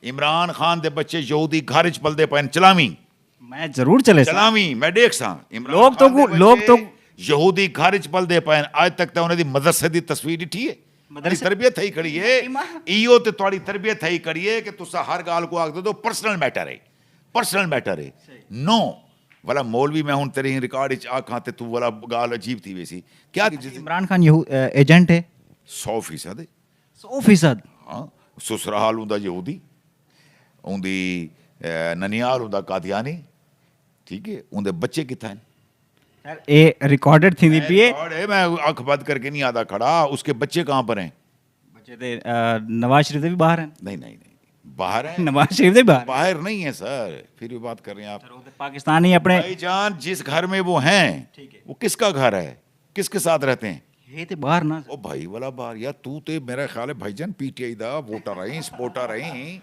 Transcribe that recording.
इमरान खान दे बच्चे यहूदी घर च पलदे पे चलावी मैं जरूर चले साहब। चलावी मैं देख सा इमरान लोग तो खान दे लोग बच्चे तो- यहूदी घर च पलदे पे अज तक तो उन्हें दी मदरसे दी तस्वीर दिखी है मदरसे- तरबियत थी खड़ी है इो ते तुहाड़ी तरबियत थी खड़ी है कि तुसा हर गाल को आखदे तो पर्सनल मैटर है नो वाला मौलवी मैं हुन तेरे रिकॉर्ड च आखां ते तू वाला गाल अजीब थी वैसी क्या इमरान खान एजेंट है 100% 100%। हाँ ससुराल उंदा यहूदी उंदी ननियाल उंदा कादियानी ठीक है उंदे बच्चे कित्थे हैं सर ये रिकॉर्डेड थी पी है रिकॉर्ड है मैं आंख बंद करके नहीं आधा खड़ा उसके बच्चे कहाँ पर हैं बच्चे ते नवाज शरीफ दे भी बाहर हैं। नहीं बाहर है नवाज शरीफ दे भी बाहर बाहर नहीं है सर फिर भी बात कर रहे हैं आप सर, वो तो पाकिस्तानी अपने भाईजान जिस घर में वो हैं ठीक है। वो किसका घर है किसके साथ रहते हैं ये ते बाहर ना ओ भाई वाला बार यार तू ते मेरा ख्याल है भाईजान पीटीआई दा वोटर रही सपोर्टर रही